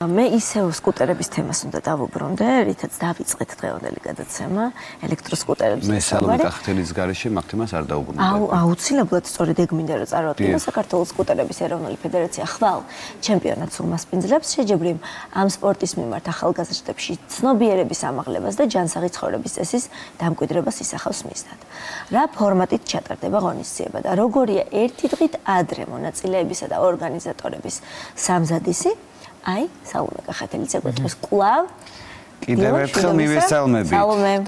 მე ისევ სკუტერების თემას უნდა დავუბრუნდე, რითაც დავიწყეთ დღევანდელი გადაცემა ელექტროსკუტერებზე. მე სალომე კახთელის გარეშე მაგ თემას არ დავუბრუნდე. აუცილებლად სწორედ ეგ მინდა რომ წარვადგინო საქართველოს სკუტერების ეროვნული ფედერაცია ხვალ ჩემპიონატს უმასპინძლებს, შეჯებრივ ამ სპორტის მიმართ ახალგაზრდებში ცნობიერების ამაღლებას და ჯანსაღი ცხოვრების წესის დამკვიდრებას ისახავს მიზნად. რა ფორმატით ჩატარდება ღონისძიება და როგორია ერთი დღით ადრე მონაწილეებისა და ორგანიზატორების სამზადისი? აი, სალომე კახეთელიც ეგვეთქვის კვლავ. კიდევ ერთხელ მივესალმებით.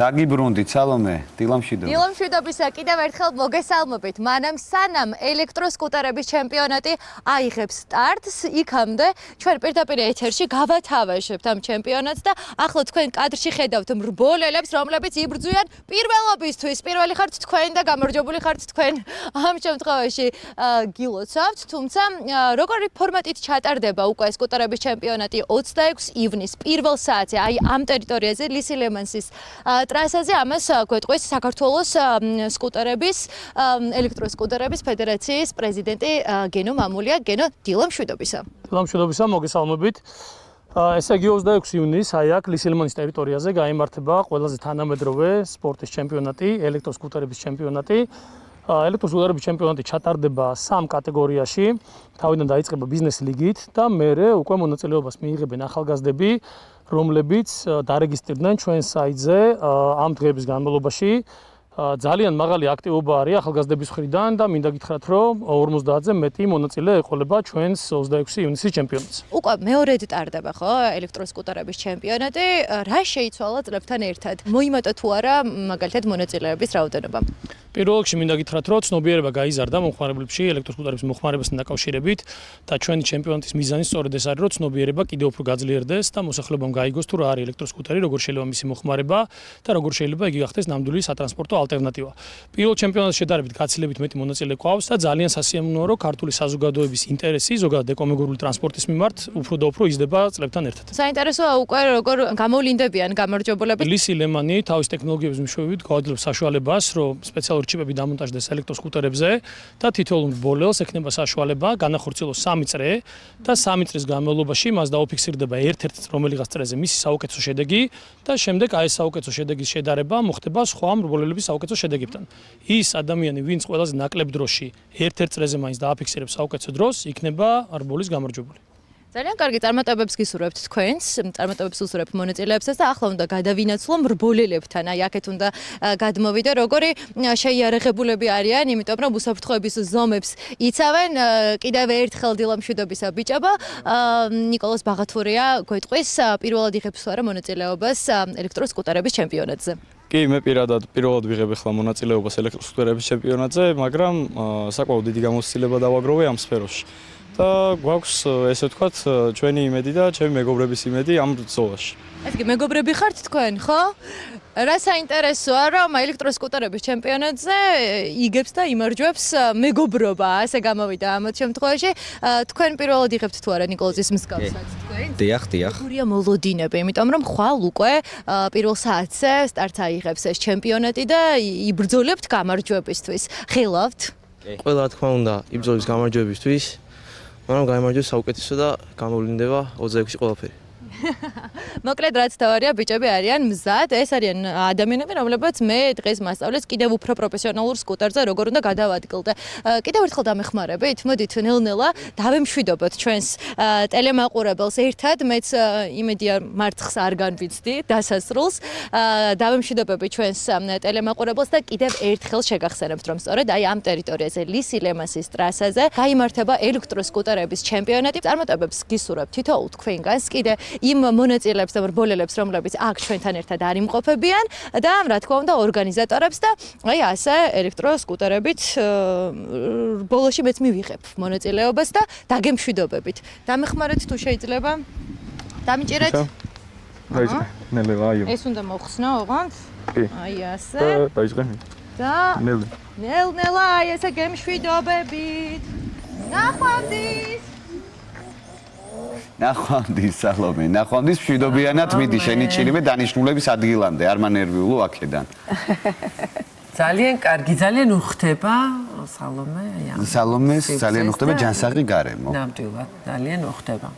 დაგიბრუნდით, სალომე, დილამშვიდობა. დილამშვიდობისა, კიდევ ერთხელ მოგესალმებით. მანამ სანამ ელექტროსკუტერების ჩემპიონატი აიღებს სტარტს, იქამდე ჩვენ პირდაპირ ეთერში გავათავაშებთ ამ ჩემპიონატს და ახლა თქვენ კადრში ხედავთ მრბოლელებს, რომლებიც იბრძვიან პირველობისთვის. პირველი ხართ თქვენ და გამარჯვებული ხართ თქვენ. ამ შემთხვევაში გილოცავთ, თუმცა როგორი ფორმატით ჩატარდება უკვე სკუტერების ჩემპიონატი 26 ივნის პირველ საათზე, აი ამ ტერიტორიაზე ლისი ლემანსის ტრასაზე ამას გვეტყვის საქართველოს სკუტერების ელექტროსკუტერების ფედერაციის პრეზიდენტი გენო მამულია. გენო, დილამშვიდობისა. დილამშვიდობისა, მოგესალმებით. ესე იგი 26 ივნის აი აქ ლისი ლემანის ტერიტორიაზე გაიმართება ყველაზე თანამედროვე სპორტის ჩემპიონატი, ელექტროსკუტერების ჩემპიონატი. ელექტროსკუტერების ჩემპიონატი ჩატარდება 3 კატეგორიაში. თავიდან დაიწყება ბიზნეს ლიგით და მერე უკვე მონაწილეობას მიიღებენ ახალგაზრდები, რომლებიც დარეგისტრირდნენ ჩვენ საიტზე ამ დღეების განმავლობაში. ძალიან მაღალი აქტივობა არის ახალგაზრდების მხრიდან და მინდა გითხრათ, რომ 50-ზე მეტი მონაწილე ეყოლება ჩვენს 26 ივნისის ჩემპიონატს. უკვე მეორედ ტარდება ხო ელექტროსკუტერების ჩემპიონატი. რა შეიცვალა წლებთან ერთად? მოიმატა თუ არა მაგალითად მონაწილეების რაოდენობა? პირველ რიგში მინდა გითხრათ, რომ ცნობიერება გაიზარდა მომხმარებლებში ელექტროსკუტერების მოხმარებასთან დაკავშირებით და ჩვენი ჩემპიონატის მიზანი სწორედ ეს არის, რომ ცნობიერება კიდევ უფრო გაძლიერდეს და მოსახლეობამ გაიგოს თუ რა არის ელექტროსკუტერი, როგორ შეიძლება მისი მოხმარება და როგორ შეიძლება იგი გახდეს ნამდვილი სატრანსპორტო ალტერნატივა. პირველ ჩემპიონატში შედარებით გაცილებით მეტი მონაწილე გვყავს და ძალიან სასიამოვნოა, რომ ქართული საზოგადოების ინტერესი ზოგადად ეკომეგრული ტრანსპორტის მიმართ უფრო და უფრო იზრდება წლებთან ერთად. საინტერესოა უკვე როგორ გამოვლინდებიან გამარჯვებულები. ლისი ლემანი თავის ტექნოლოგიების მეშვეობით გააძლევს საშუალებას, რომ სპეციალური ჩიპები დამონტაჟდეს ელექტროსკუტერებზე და თითოეულ ბოლელს ექნება საშუალება განახორციელოს 3 წრე და 3 წრის განმავლობაში მას დაუფიქსირდება ერთ-ერთ რომელიღაც წრეზე მისი საუკეთესო შედეგი და შემდეგ აი ეს საუკეთესო შედეგის შედარება მოხდება სხვა მრბოლელების საუკეთესო შედეგებთან. ის ადამიანი, ვინც ყველაზე ნაკლებ დროში ერთ-ერთ წრეზე მაინც დააფიქსირებს საუკეთესო დროს, იქნება რბოლის გამარჯვებული. ძალიან კარგი წარმატებებს გისურვებთ თქვენს, წარმატებებს უსურვებთ მონაწილეებსაც და ახლა უნდა გადავინაცვლო მრბოლელებთან. აი აქეთ უნდა გადმოვიდე, როგორი შეიარაღებულები არიან, იმიტომ რომ უსაფრთხოების ზომებს იცავენ. კიდევ ერთხელ დილამშვიდობისა ბიჭებო. ნიკოლოზ ბაღათურია გვეტყვის პირველად იღებს თუ არა მონაწილეობას ელექტროსკუტერების ჩემპიონატზე. კი, მე პირველად ვიღებ ახლა მონაწილეობას ელექტროსკუტერების ჩემპიონატზე, მაგრამ საკმაოდ დიდი გამოცდილება დავაგროვე ამ სფეროში. და გვაქვს ესე ვთქვათ ჩვენი იმედი და ჩემი მეგობრების იმედი ამ ბრძოლაში. ეს კი მეგობრები ხართ თქვენ, ხო? რა საინტერესოა, რომ ელექტროსკუტერების ჩემპიონატზე იგებს და იმარჯვებს მეგობრობა, ასე გამოვიდა ამ შემთხვევაში. თქვენ პირველად იღებთ თუ არა ნიკოლოზის მსგავსად თქვენ? დიახ. როგორია მოლოდინები, იმიტომ რომ ხვალ უკვე პირველ საათზე სტარტს აიღებს ეს ჩემპიონატი და იბრძოლებთ გამარჯვებისთვის. ხილავთ? ყველა რა თქმა უნდა, იბრძოლის გამარჯვებისთვის. მაგრამ გამარჯვებს საუკეთესო და გამოვლინდება 26 ყველაფერი. მოკლედ რაც თავარია ბიჭები არიან მზად, ეს არიან ადამიანები, რომლებიც მე დღეს მასწავლეს კიდევ უფრო პროფესიონალურ სკუტერზე როგორ უნდა გადავადგილდე. კიდევ ერთხელ დამეხმარებით, მოდით ნელ-ნელა დავემშვიდობოთ ჩვენს ტელემაყურებელს ერთად, მეც იმედია მარცხს არ განვიცდი დასასრულს. დავემშვიდობები ჩვენს ტელემაყურებელს და კიდევ ერთხელ შეგახსენებთ, რომ სწორედ აი ამ ტერიტორიაზე ლისი ლემანსის ტრასაზე გაიმართება ელექტროსკუტერების ჩემპიონატი. წარმატებებს გისურვებთ თითოეულ თქვენგანს კიდე იმ მონაწილეებს და მრბოლელებს, რომლებიც აქ ჩვენთან ერთად არ იმყოფებიან და რა თქმა უნდა ორგანიზატორებს და აი ასე ელექტროსკუტერებით ბოლოში მეც მივიღებ მონაწილეობას და დაგემშვიდობებით. დამეხმარეთ თუ შეიძლება? დამიჭირეთ? ნელა აიო. ეს უნდა მოხსნო ოღონდ? კი. აი ასე. დაიწყე. და ნელ-ნელა აი ესე გემშვიდობებით. ნახვამდის. ნახვამდის სალომე, ნახვამდის მშვიდობიანად მიდი შენი ჭირიმე დანიშნულების ადგილამდე, არ მანერვიულო აქედან. ძალიან კარგი, ძალიან უხდება სალომე. სალომეს ძალიან უხდება ჯანსაღი გარემო. ნამდვილად, ძალიან უხდება.